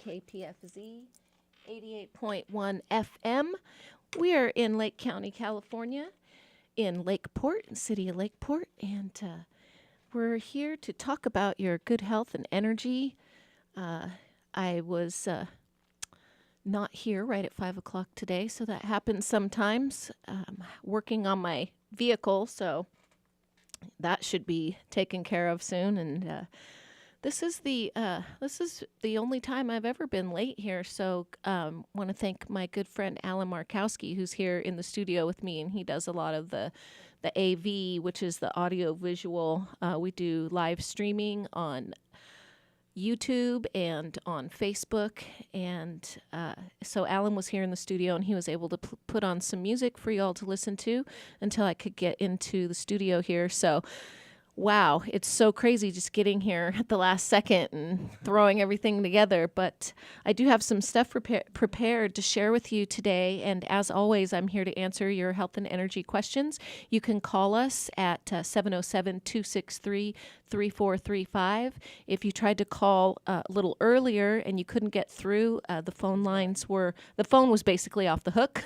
KPFZ 88.1 FM. We are in Lake County, California, in Lakeport, city of Lakeport, and we're here to talk about your good health and energy. I was not here right at 5 o'clock today, so that happens sometimes. Working on my vehicle, so that should be taken care of soon. And this is the only time I've ever been late here. So want to thank my good friend Allen Markowski, who's here in the studio with me, and he does a lot of the AV, which is the audio visual. We do live streaming on YouTube and on Facebook, and so Alan was here in the studio, and he was able to put on some music for y'all to listen to until I could get into the studio here. So wow, it's so crazy just getting here at the last second and throwing everything together. But I do have some stuff prepared to share with you today. And as always, I'm here to answer your health and energy questions. You can call us at 707-263-3435. If you tried to call a little earlier and you couldn't get through, the phone was basically off the hook.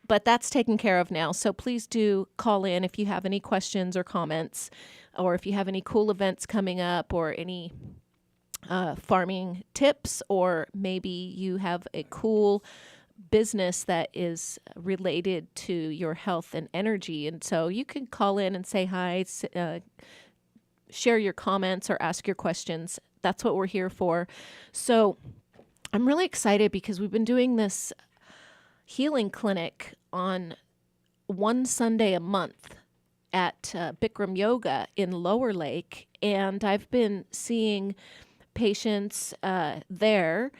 But that's taken care of now. So please do call in if you have any questions or comments, or if you have any cool events coming up, or any farming tips, or maybe you have a cool business that is related to your health and energy. And so you can call in and say hi, share your comments, or ask your questions. That's what we're here for. So I'm really excited because we've been doing this healing clinic on one Sunday a month at Bikram Yoga in Lower Lake, and I've been seeing patients there.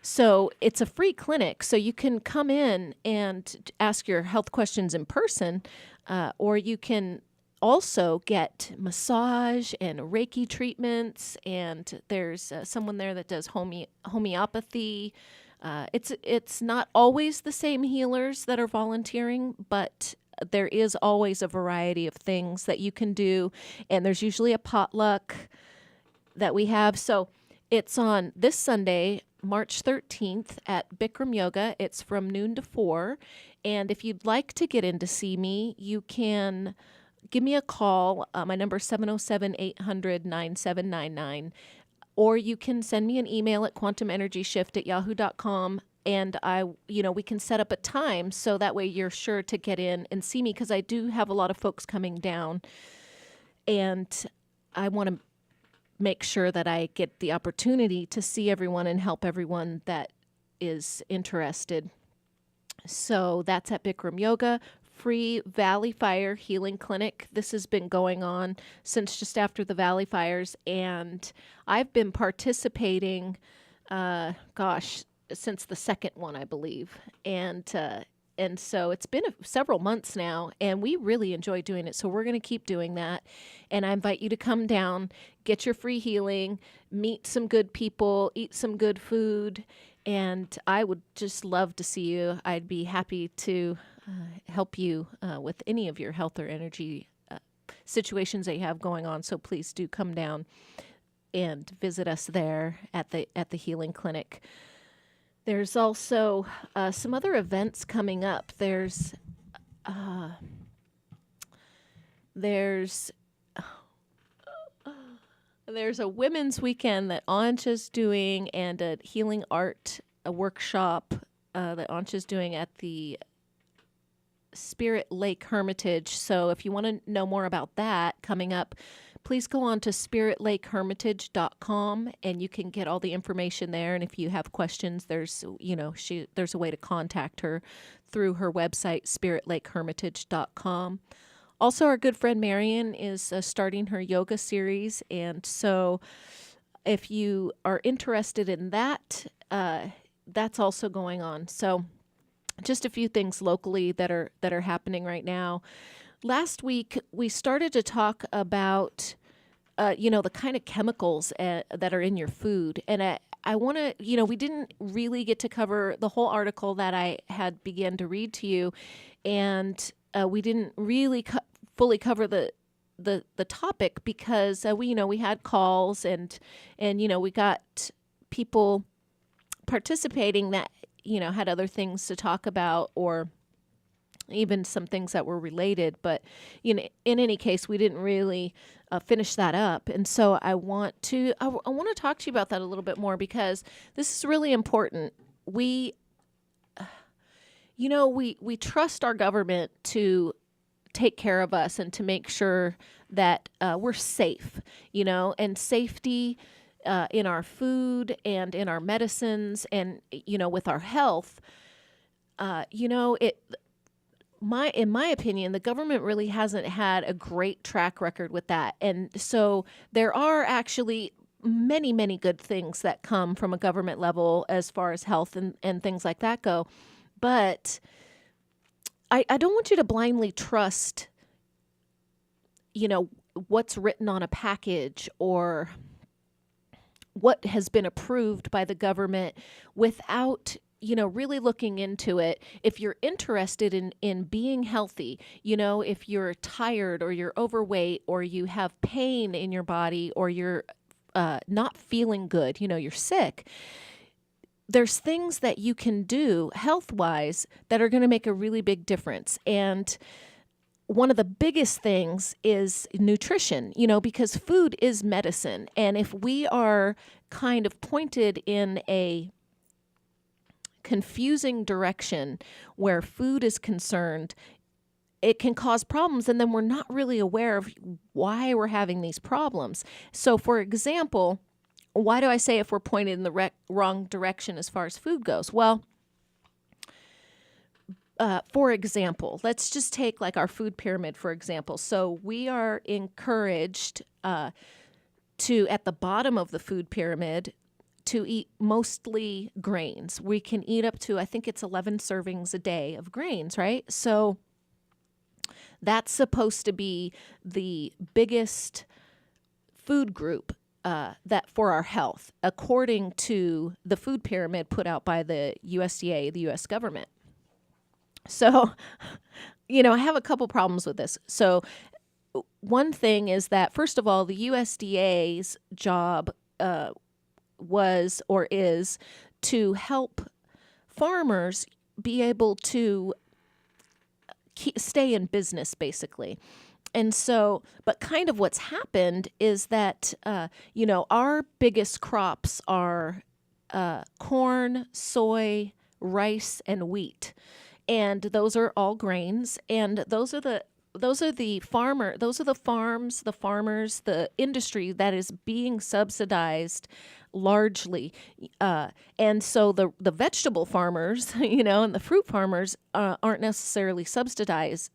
So it's a free clinic, so you can come in and ask your health questions in person, or you can also get massage and Reiki treatments, and there's someone there that does homeopathy. It's not always the same healers that are volunteering, but there is always a variety of things that you can do, and there's usually a potluck that we have. So it's on this Sunday, March 13th at Bikram Yoga. It's from noon to 4, and if you'd like to get in to see me, you can give me a call. My number is 707-800-9799, or you can send me an email at quantumenergyshift@yahoo.com. And we can set up a time so that way you're sure to get in and see me, because I do have a lot of folks coming down, and I want to make sure that I get the opportunity to see everyone and help everyone that is interested. So that's at Bikram Yoga, free Valley Fire Healing Clinic. This has been going on since just after the Valley Fires, and I've been participating, since the second one, I believe. And so it's been several months now, and we really enjoy doing it. So we're going to keep doing that. And I invite you to come down, get your free healing, meet some good people, eat some good food. And I would just love to see you. I'd be happy to help you with any of your health or energy situations that you have going on. So please do come down and visit us there at the healing clinic. There's also some other events coming up. There's a women's weekend that Ancha's doing, and a healing art workshop that Ancha's doing at the Spirit Lake Hermitage. So if you want to know more about that coming up, please go on to spiritlakehermitage.com, and you can get all the information there. And if you have questions, there's a way to contact her through her website, spiritlakehermitage.com. Also, our good friend Marion is starting her yoga series, and so if you are interested in that, that's also going on. So just a few things locally that are happening right now. Last week, we started to talk about, the kind of chemicals that are in your food. And I want to, we didn't really get to cover the whole article that I had began to read to you. And we didn't really fully cover the topic because, we had calls and we got people participating that, had other things to talk about, or even some things that were related. But, in any case, we didn't really finish that up. And so I want to talk to you about that a little bit more, because this is really important. We trust our government to take care of us and to make sure that we're safe, and safety in our food and in our medicines and, with our health. In my opinion, the government really hasn't had a great track record with that. And so there are actually many, many good things that come from a government level as far as health and things like that go. But I don't want you to blindly trust, what's written on a package or what has been approved by the government without, really looking into it. If you're interested in being healthy, if you're tired or you're overweight or you have pain in your body or you're not feeling good, you're sick, there's things that you can do health-wise that are going to make a really big difference. And one of the biggest things is nutrition, because food is medicine. And if we are kind of pointed in a confusing direction where food is concerned, it can cause problems, and then we're not really aware of why we're having these problems. So, for example, why do I say if we're pointed in the wrong direction as far as food goes? Well, for example, let's just take like our food pyramid, for example. So we are encouraged to, at the bottom of the food pyramid, to eat mostly grains. We can eat up to, I think it's 11 servings a day of grains, right? So that's supposed to be the biggest food group that for our health, according to the food pyramid put out by the USDA, the U.S. government. So, I have a couple problems with this. So one thing is that, first of all, the USDA's job was or is to help farmers be able to stay in business, basically. And so, but kind of what's happened is that, our biggest crops are corn, soy, rice, and wheat. And those are all grains. And those are the farmers, the industry that is being subsidized largely. And so the vegetable farmers, and the fruit farmers aren't necessarily subsidized,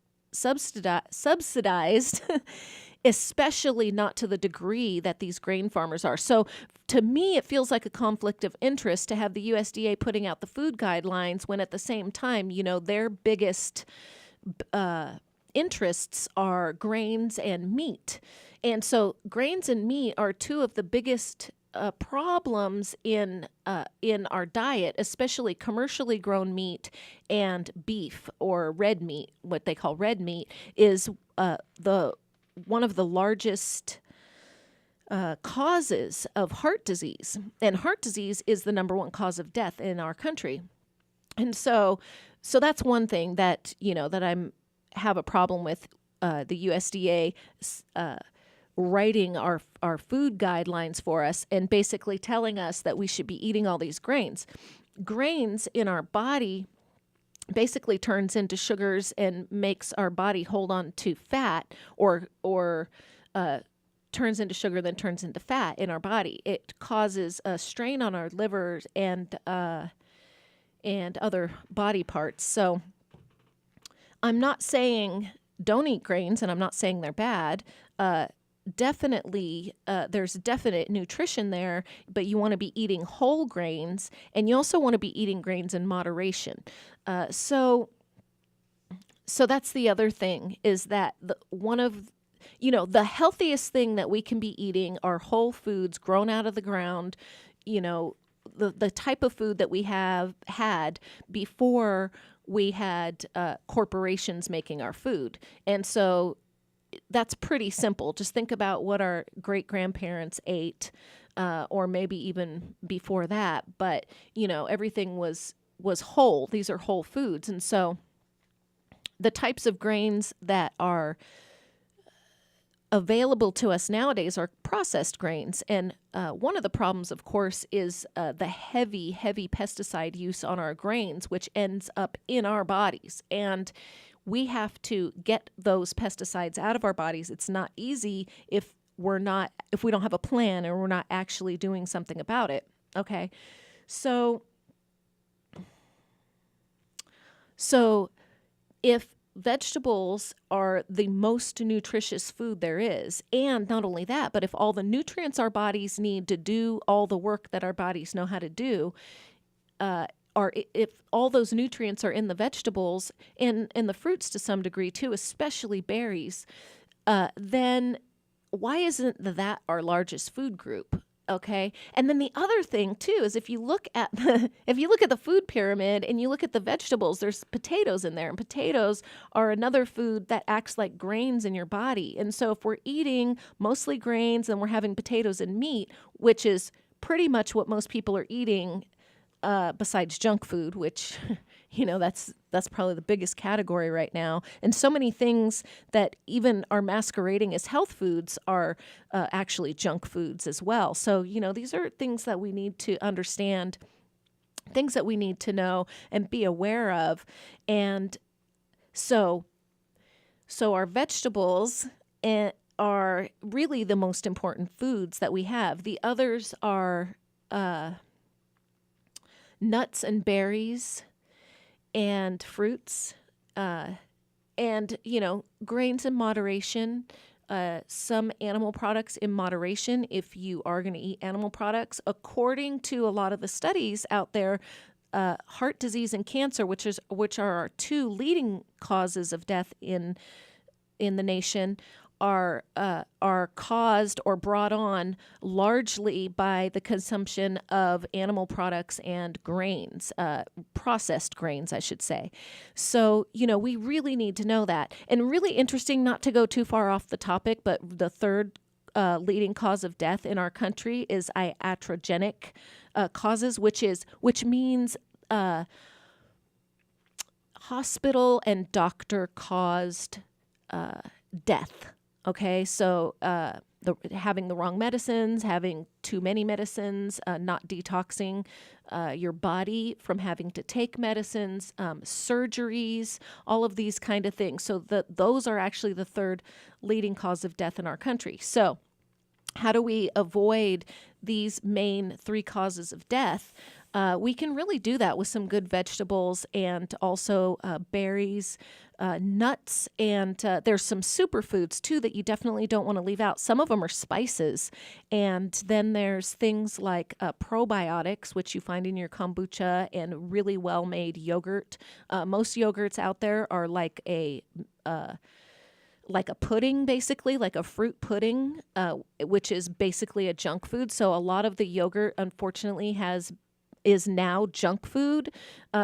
especially not to the degree that these grain farmers are. So to me, it feels like a conflict of interest to have the USDA putting out the food guidelines when at the same time, their biggest interests are grains and meat. And so grains and meat are two of the biggest problems in our diet, especially commercially grown meat and beef, or red meat. What they call red meat is one of the largest causes of heart disease, and heart disease is the number one cause of death in our country. And so that's one thing that that I'm have a problem with the USDA writing our food guidelines for us and basically telling us that we should be eating all these grains. Grains in our body basically turns into sugars and makes our body hold on to fat, or turns into sugar, then turns into fat in our body. It causes a strain on our livers and other body parts. So I'm not saying don't eat grains, and I'm not saying they're bad. Definitely, there's definite nutrition there, but you want to be eating whole grains, and you also want to be eating grains in moderation. So that's the other thing, is that the healthiest thing that we can be eating are whole foods grown out of the ground, the type of food that we have had before we had corporations making our food. And so that's pretty simple. Just think about what our great-grandparents ate or maybe even before that. But, everything was whole. These are whole foods. And so the types of grains that are available to us nowadays are processed grains. And one of the problems, of course, is the heavy, heavy pesticide use on our grains, which ends up in our bodies. And we have to get those pesticides out of our bodies. It's not easy if we don't have a plan or we're not actually doing something about it. Okay. So if vegetables are the most nutritious food there is, and not only that, but if all the nutrients our bodies need to do all the work that our bodies know how to do, if all those nutrients are in the vegetables and in the fruits to some degree too, especially berries, then why isn't that our largest food group? Okay. And then the other thing too is if you look at the food pyramid and you look at the vegetables, there's potatoes in there, and potatoes are another food that acts like grains in your body. And so if we're eating mostly grains and we're having potatoes and meat, which is pretty much what most people are eating, besides junk food, which, that's probably the biggest category right now. And so many things that even are masquerading as health foods are actually junk foods as well. So, these are things that we need to understand, things that we need to know and be aware of. And so our vegetables are really the most important foods that we have. The others are nuts and berries and fruits, and, grains in moderation, some animal products in moderation if you are going to eat animal products. According to a lot of the studies out there, heart disease and cancer, which are our two leading causes of death in the nation, are caused or brought on largely by the consumption of animal products and grains, processed grains, I should say. So, we really need to know that. And really interesting, not to go too far off the topic, but the third leading cause of death in our country is iatrogenic causes, which means hospital and doctor caused death. Okay, so having the wrong medicines, having too many medicines, not detoxing your body from having to take medicines, surgeries, all of these kind of things. So those are actually the third leading cause of death in our country. So how do we avoid these main three causes of death? We can really do that with some good vegetables and also berries, nuts, and there's some superfoods too that you definitely don't want to leave out. Some of them are spices. And then there's things like probiotics, which you find in your kombucha and really well-made yogurt. Most yogurts out there are like a pudding, basically, like a fruit pudding, which is basically a junk food. So a lot of the yogurt, unfortunately, is now junk food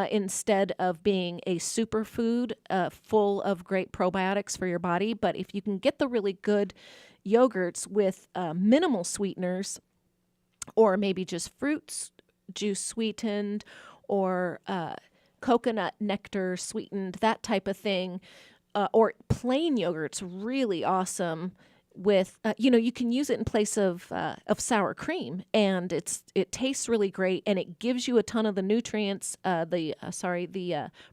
instead of being a superfood full of great probiotics for your body. But if you can get the really good yogurts with minimal sweeteners, or maybe just fruits juice sweetened, or coconut nectar sweetened, that type of thing, or plain yogurt's really awesome. With you can use it in place of sour cream, and it tastes really great, and it gives you a ton of the nutrients, the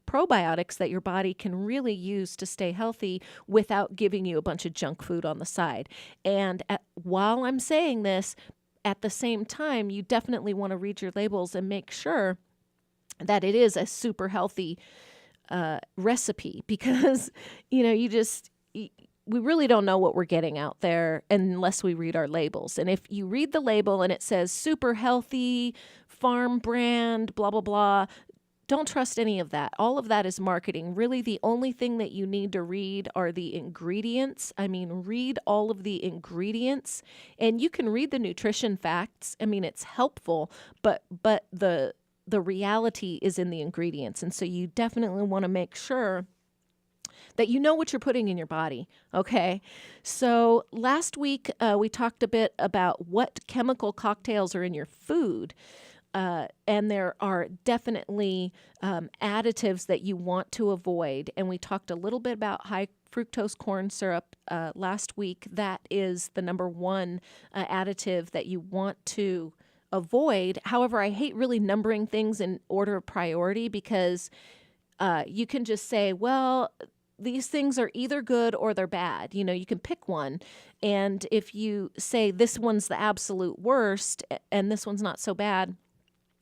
probiotics that your body can really use to stay healthy without giving you a bunch of junk food on the side. And while I'm saying this, at the same time, you definitely want to read your labels and make sure that it is a super healthy recipe, because we really don't know what we're getting out there unless we read our labels. And if you read the label and it says super healthy, farm brand, blah, blah, blah, don't trust any of that. All of that is marketing. Really, the only thing that you need to read are the ingredients. I mean, read all of the ingredients, and you can read the nutrition facts. I mean, it's helpful, but the reality is in the ingredients. And so you definitely want to make sure that you know what you're putting in your body. Okay. So last week, we talked a bit about what chemical cocktails are in your food. And there are definitely additives that you want to avoid. And we talked a little bit about high fructose corn syrup last week. That is the number one additive that you want to avoid. However, I hate really numbering things in order of priority because you can just say, well, these things are either good or they're bad. You can pick one. And if you say this one's the absolute worst and this one's not so bad,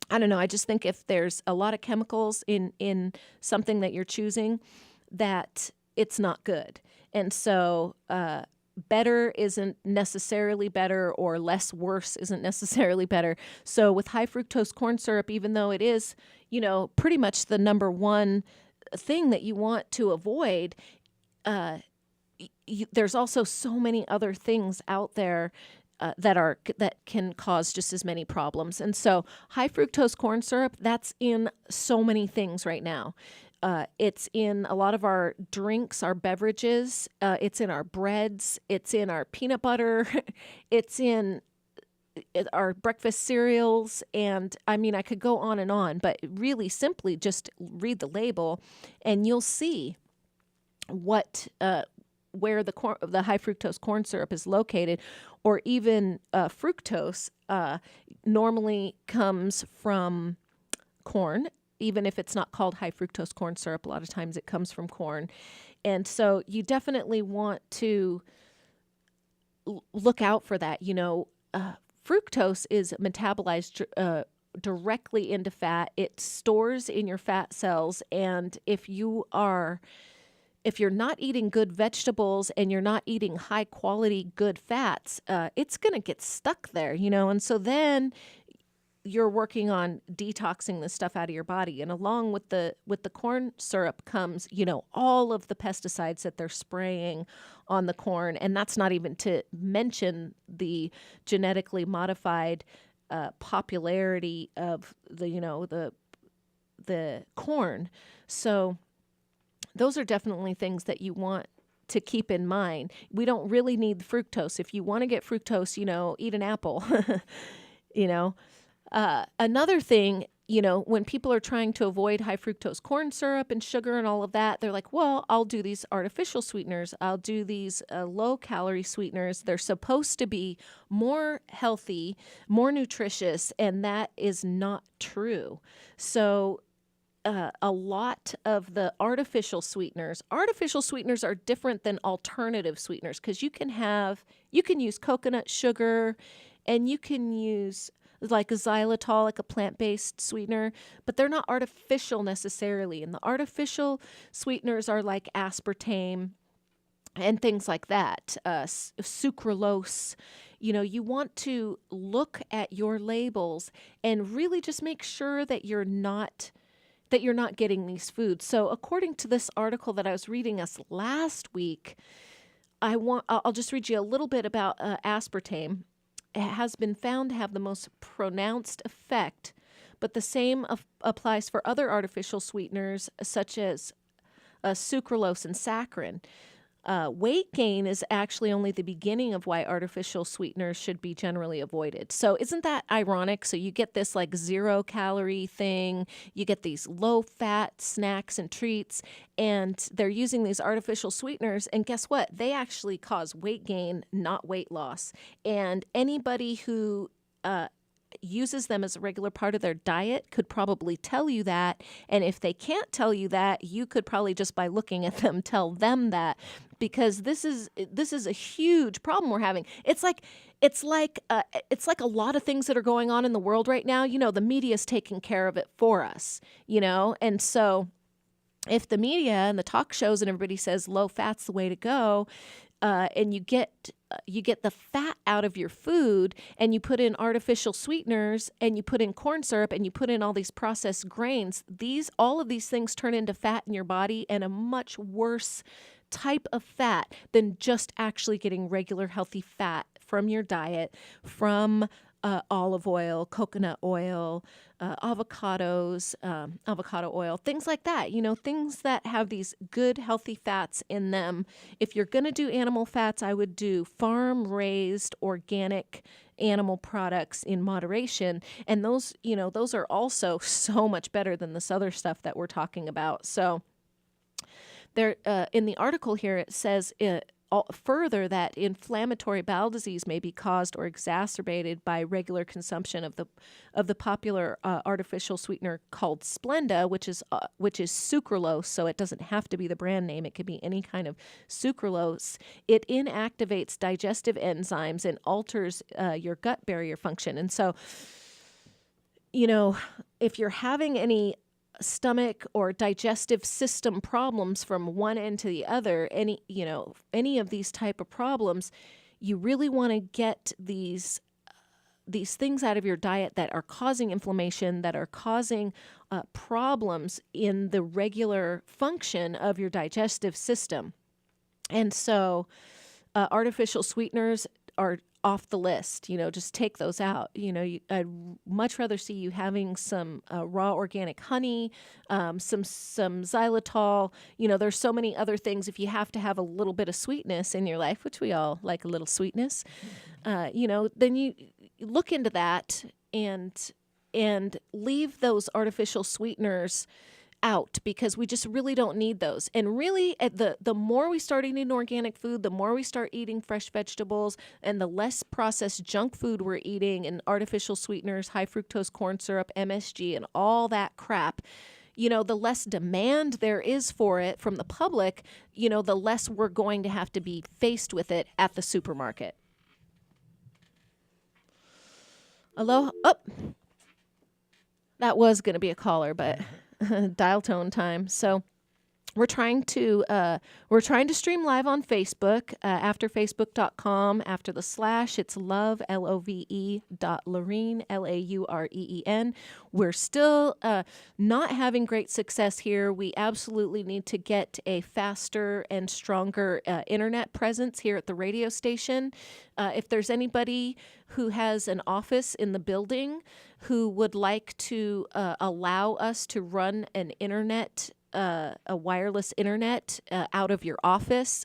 I don't know. I just think if there's a lot of chemicals in something that you're choosing, that it's not good. And so better isn't necessarily better, or less worse isn't necessarily better. So with high fructose corn syrup, even though it is, pretty much the number one thing that you want to avoid, there's also so many other things out there that can cause just as many problems. And so high fructose corn syrup, that's in so many things right now. It's in a lot of our drinks, our beverages. It's in our breads. It's in our peanut butter. It's in our breakfast cereals. And I mean, I could go on, but really simply just read the label and you'll see where the high fructose corn syrup is located, or even fructose normally comes from corn. Even if it's not called high fructose corn syrup, a lot of times it comes from corn. And so you definitely want to look out for that. Fructose is metabolized directly into fat. It stores in your fat cells. And if you're not eating good vegetables and you're not eating high quality good fats, it's going to get stuck there, and so then you're working on detoxing this stuff out of your body. And along with the corn syrup comes, all of the pesticides that they're spraying on the corn. And that's not even to mention the genetically modified popularity of the corn. So those are definitely things that you want to keep in mind. We don't really need fructose. If you want to get fructose, eat an apple. Another thing, when people are trying to avoid high fructose corn syrup and sugar and all of that, they're like, well, I'll do these artificial sweeteners. I'll do these low-calorie sweeteners. They're supposed to be more healthy, more nutritious, and that is not true. So a lot of the artificial sweeteners are different than alternative sweeteners because you can use coconut sugar, and you can use like a xylitol, like a plant-based sweetener, but they're not artificial necessarily. And the artificial sweeteners are like aspartame and things like that, sucralose. You want to look at your labels and really just make sure that you're not getting these foods. So according to this article that I was reading us last week, I'll just read you a little bit about aspartame. It has been found to have the most pronounced effect, but the same applies for other artificial sweeteners such as sucralose and saccharin. Weight gain is actually only the beginning of why artificial sweeteners should be generally avoided. So isn't that ironic? So you get this like 0-calorie thing, you get these low-fat snacks and treats, and they're using these artificial sweeteners, and guess what? They actually cause weight gain, not weight loss. And anybody who uses them as a regular part of their diet could probably tell you that. And if they can't tell you that, you could probably just by looking at them tell them that, because this is a huge problem we're having. It's like a lot of things that are going on in the world right now. The media's taking care of it for us, and so if the media and the talk shows and everybody says low fat's the way to go, and you get the fat out of your food, and you put in artificial sweeteners, and you put in corn syrup, and you put in all these processed grains, all of these things turn into fat in your body, and a much worse type of fat than just actually getting regular healthy fat from your diet, from olive oil, coconut oil, avocados, avocado oil, things like that. Things that have these good, healthy fats in them. If you're going to do animal fats, I would do farm-raised, organic animal products in moderation. And those are also so much better than this other stuff that we're talking about. So there, in the article here, it says further that inflammatory bowel disease may be caused or exacerbated by regular consumption of the popular artificial sweetener called Splenda, which is sucralose. So it doesn't have to be the brand name; it could be any kind of sucralose. It inactivates digestive enzymes and alters your gut barrier function. And so, if you're having any stomach or digestive system problems from one end to the other, any of these type of problems, you really want to get these things out of your diet that are causing inflammation, that are causing problems in the regular function of your digestive system. And so artificial sweeteners are off the list. Just take those out. I'd much rather see you having some raw organic honey, some xylitol. There's so many other things. If you have to have a little bit of sweetness in your life, which we all like a little sweetness, then you look into that and leave those artificial sweeteners out, because we just really don't need those. And really, the more we start eating organic food, the more we start eating fresh vegetables, and the less processed junk food we're eating, and artificial sweeteners, high fructose corn syrup, MSG, and all that crap, the less demand there is for it from the public, the less we're going to have to be faced with it at the supermarket. Aloha. Oh, that was going to be a caller, but dial tone time. So we're trying to stream live on Facebook, after facebook.com, after the / it's love, LOVE, Laureen, LAUREEN. We're still not having great success here. We absolutely need to get a faster and stronger internet presence here at the radio station. If there's anybody who has an office in the building who would like to allow us to run an internet, a wireless internet out of your office,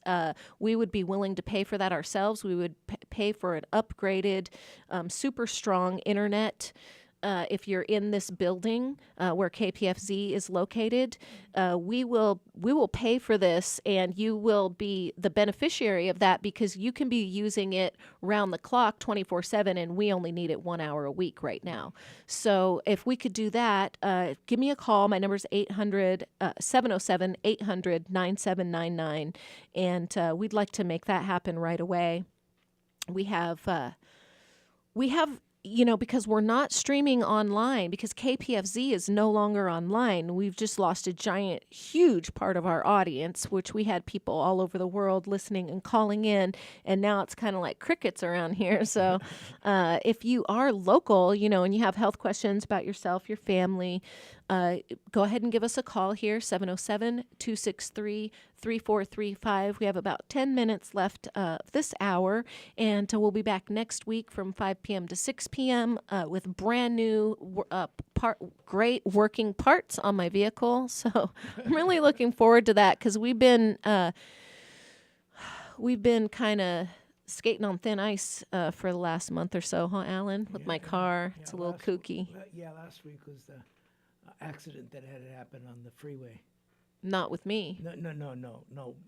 we would be willing to pay for that ourselves. We would pay for an upgraded, super strong internet. If you're in this building where KPFZ is located, we will pay for this, and you will be the beneficiary of that, because you can be using it round the clock 24/7, and we only need it 1 hour a week right now. So if we could do that, give me a call. My number is 707-800-9799, and we'd like to make that happen right away. We have because we're not streaming online, because KPFZ is no longer online, we've just lost a huge part of our audience, which we had people all over the world listening and calling in, and now it's kind of like crickets around here. So if you are local, and you have health questions about yourself, your family, go ahead and give us a call here, 707-263-3435. We have about 10 minutes left this hour, and we'll be back next week from 5 p.m. to 6 p.m. With brand new, great working parts on my vehicle. So I'm really looking forward to that, because we've been kind of skating on thin ice for the last month or so, huh, Alan? With my car, it's a little kooky. Last week was the accident that had happened on the freeway. Not with me. No.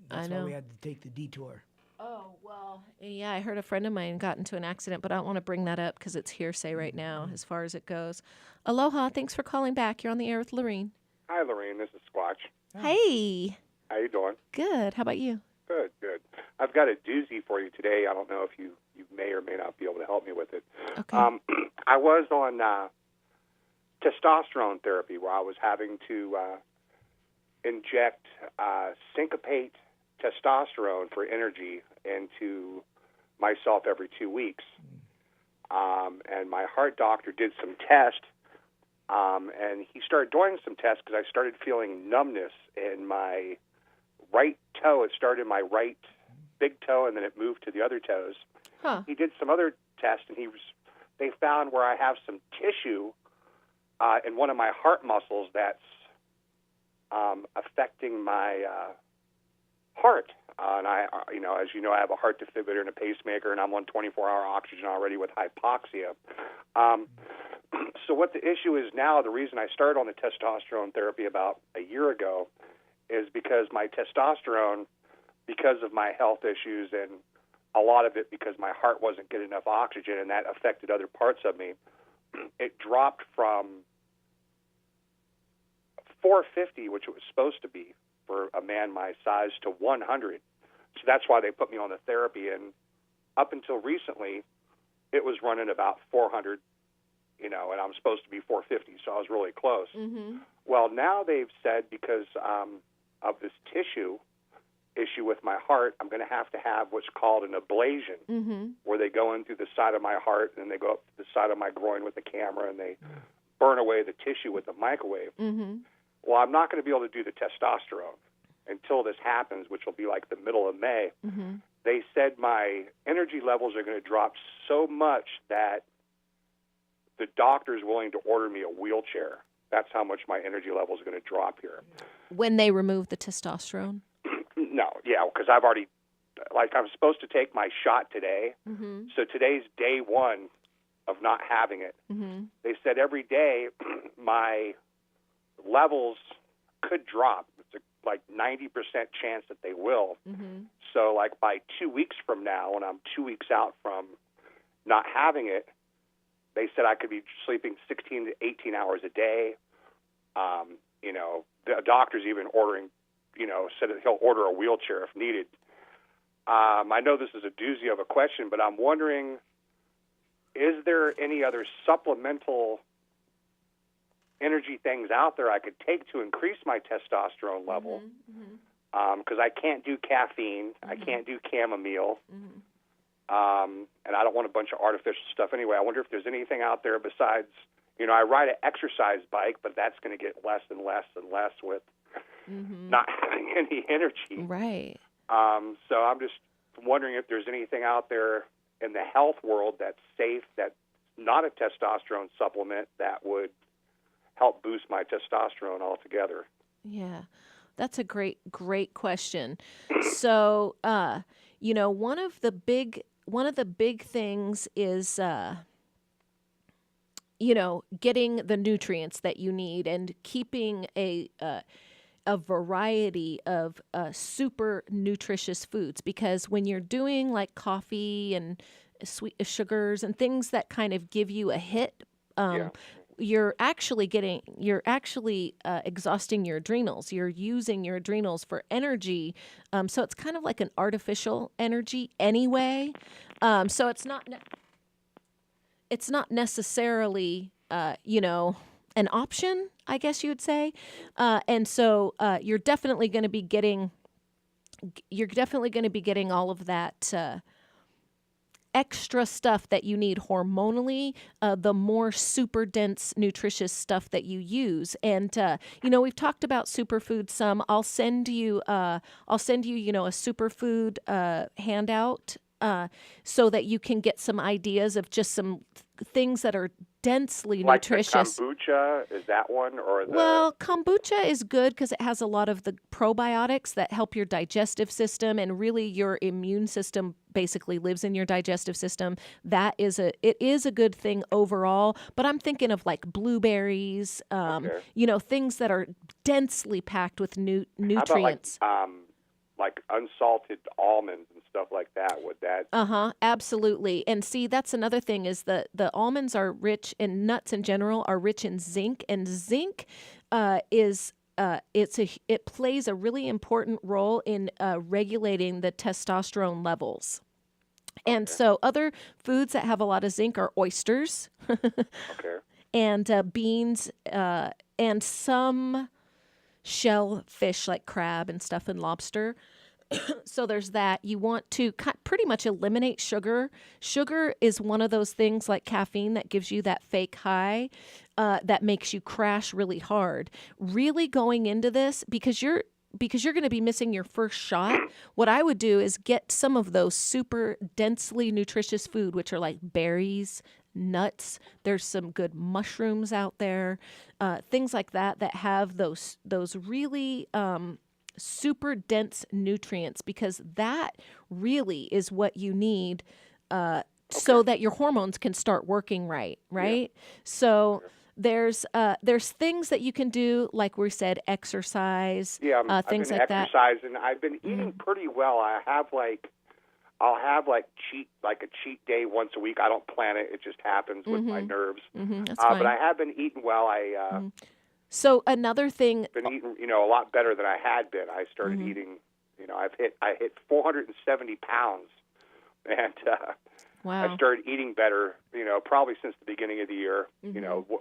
That's why we had to take the detour. Oh, well, yeah, I heard a friend of mine got into an accident, but I don't want to bring that up because it's hearsay right now as far as it goes. Aloha, thanks for calling back. You're on the air with Laureen. Hi, Laureen. This is Squatch. Hey. How you doing? Good. How about you? Good. I've got a doozy for you today. I don't know if you may or may not be able to help me with it. Okay. I was on testosterone therapy, where I was having to inject syncopate testosterone for energy into myself every 2 weeks. And my heart doctor did some tests, and he started doing some tests because I started feeling numbness in my right toe. It started in my right big toe, and then it moved to the other toes. Huh. He did some other tests, and he they found where I have some tissue in one of my heart muscles that's affecting my heart. And as you know, I have a heart defibrillator and a pacemaker, and I'm on 24-hour oxygen already with hypoxia. So what the issue is now, the reason I started on the testosterone therapy about a year ago is because my testosterone, because of my health issues and a lot of it because my heart wasn't getting enough oxygen, and that affected other parts of me, it dropped from 450, which it was supposed to be for a man my size, to 100. So that's why they put me on the therapy. And up until recently, it was running about 400, and I'm supposed to be 450, so I was really close. Mm-hmm. Well, now they've said because of this tissue issue with my heart, I'm going to have what's called an ablation, Mm-hmm. where they go in through the side of my heart and they go up to the side of my groin with the camera and they burn away the tissue with a microwave. Mm-hmm. Well, I'm not going to be able to do the testosterone until this happens, which will be like the middle of May. Mm-hmm. They said my energy levels are going to drop so much that the doctor is willing to order me a wheelchair. That's how much my energy levels are going to drop here. When they remove the testosterone? No, yeah, because I've already, I'm supposed to take my shot today. Mm-hmm. So today's day one of not having it. Mm-hmm. They said every day my levels could drop. It's like 90% chance that they will. Mm-hmm. So by 2 weeks from now, when I'm 2 weeks out from not having it, they said I could be sleeping 16 to 18 hours a day. The doctor's even ordering, said that he'll order a wheelchair if needed. I know this is a doozy of a question, but I'm wondering, is there any other supplemental energy things out there I could take to increase my testosterone level? Because I can't do caffeine. I can't do chamomile. And I don't want a bunch of artificial stuff anyway. I wonder if there's anything out there besides, I ride an exercise bike, but that's going to get less and less and less with not having any energy. Right. So I'm just wondering if there's anything out there in the health world that's safe, that's not a testosterone supplement, that would help boost my testosterone altogether. Yeah. That's a great question. So, one of the big things is, getting the nutrients that you need and keeping a variety of super nutritious foods, because when you're doing like coffee and sweet sugars and things that kind of give you a hit, you're actually exhausting your adrenals. You're using your adrenals for energy. So it's kind of like an artificial energy anyway. So it's not necessarily, an option, I guess you would say. And so you're definitely going to be getting all of that extra stuff that you need hormonally, the more super dense, nutritious stuff that you use. And, we've talked about superfood some. I'll send you, a superfood handout so that you can get some ideas of just some things that are densely nutritious. Like the kombucha, is that one? Well, kombucha is good because it has a lot of the probiotics that help your digestive system, and really your immune system basically lives in your digestive system. It is a good thing overall, but I'm thinking of like blueberries, things that are densely packed with nutrients. How about like unsalted almonds and stuff like that? Would that? Absolutely. And see, that's another thing is the almonds are rich, and nuts in general are rich in zinc, and zinc it plays a really important role in regulating the testosterone levels. And so other foods that have a lot of zinc are oysters, and beans, and some shellfish like crab and stuff, and lobster. So there's that. You want to pretty much eliminate sugar. Sugar is one of those things like caffeine that gives you that fake high, that makes you crash really hard. Really going into this, because you're going to be missing your first shot, what I would do is get some of those super densely nutritious food, which are like berries, nuts. There's some good mushrooms out there, things like that that have those really super dense nutrients, because that really is what you need so that your hormones can start working right. So there's things that you can do, like we said, exercise, Yeah, things I've like been that. exercising. I've been eating pretty well. I'll have a cheat day once a week. I don't plan it; it just happens with my nerves. That's fine. But I have been eating well. So another thing, Been eating, a lot better than I had been. I started eating. I hit 470 pounds, and wow. I started eating better. Probably since the beginning of the year.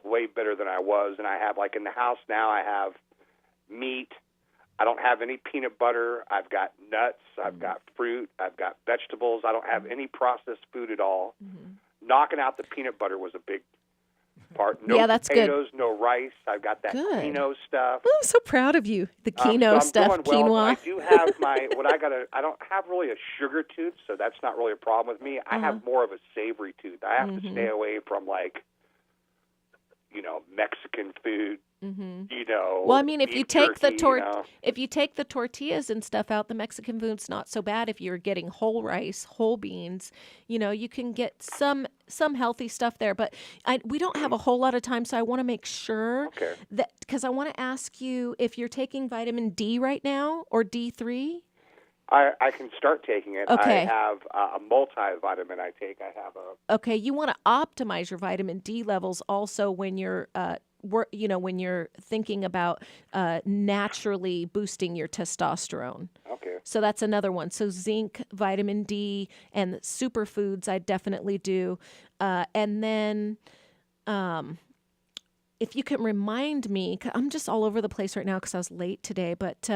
Way better than I was. And I have, like, in the house now, I have meat. I don't have any peanut butter. I've got nuts. I've got fruit. I've got vegetables. I don't have any processed food at all. Knocking out the peanut butter was a big part. No that's potatoes, no rice. I've got that Good. quinoa stuff. Oh, I'm so proud of you. The quinoa so stuff, I'm doing well. quinoa. I do have I don't have really a sugar tooth, so that's not really a problem with me. I have more of a savory tooth. I have to stay away from, like, Mexican food. Well, I mean, if you take jerky, if you take the tortillas and stuff out, the Mexican food's not so bad. If you're getting whole rice, whole beans, you can get some healthy stuff there. But we don't have a whole lot of time, so I want to make sure that, because I want to ask you if you're taking vitamin D right now, or D3. I can start taking it. Okay. I have a multivitamin I take. I have a... Okay, you want to optimize your vitamin D levels also when you're when you're thinking about naturally boosting your testosterone. Okay. So that's another one. So zinc, vitamin D, and superfoods I definitely do. And then if you can remind me, 'cause I'm just all over the place right now because I was late today, but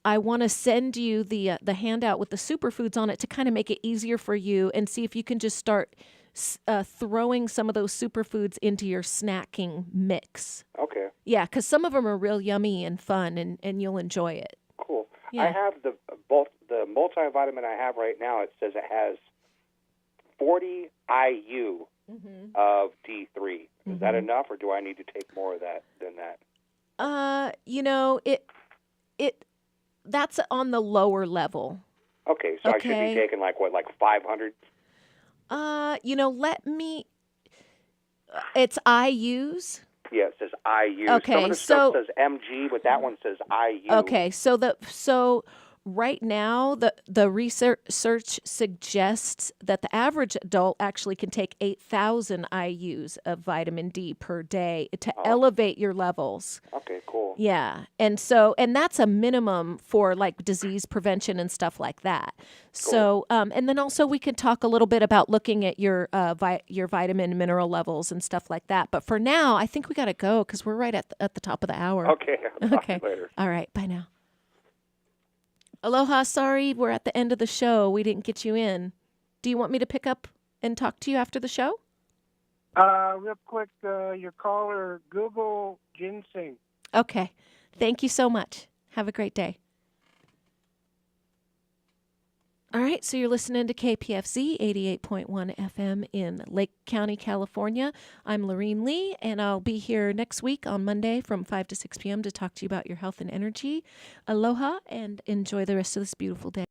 I want to send you the handout with the superfoods on it to kind of make it easier for you, and see if you can just start throwing some of those superfoods into your snacking mix. Okay. Yeah, because some of them are real yummy and fun, and you'll enjoy it. Cool. Yeah. I have the multivitamin I have right now. It says it has 40 IU of D3. Is that enough, or do I need to take more of that than that? That's on the lower level. Okay, so I should be taking like 500? Let me. It's IUs. Yeah, it says IU. Okay, some of the stuff says MG, but that one says IU. Okay, so right now the research suggests that the average adult actually can take 8,000 IUs of vitamin D per day to elevate your levels. Okay, cool. Yeah, and that's a minimum for, like, disease prevention and stuff like that. Cool. So and then also we can talk a little bit about looking at your vitamin and mineral levels and stuff like that. But for now, I think we got to go because we're right at the top of the hour. Okay. I'll talk Okay. to you later. All right. Bye now. Aloha. Sorry, we're at the end of the show. We didn't get you in. Do you want me to pick up and talk to you after the show? Real quick, your caller, Google ginseng. Okay. Thank you so much. Have a great day. All right, so you're listening to KPFZ 88.1 FM in Lake County, California. I'm Laureen Lee, and I'll be here next week on Monday from 5 to 6 p.m. to talk to you about your health and energy. Aloha, and enjoy the rest of this beautiful day.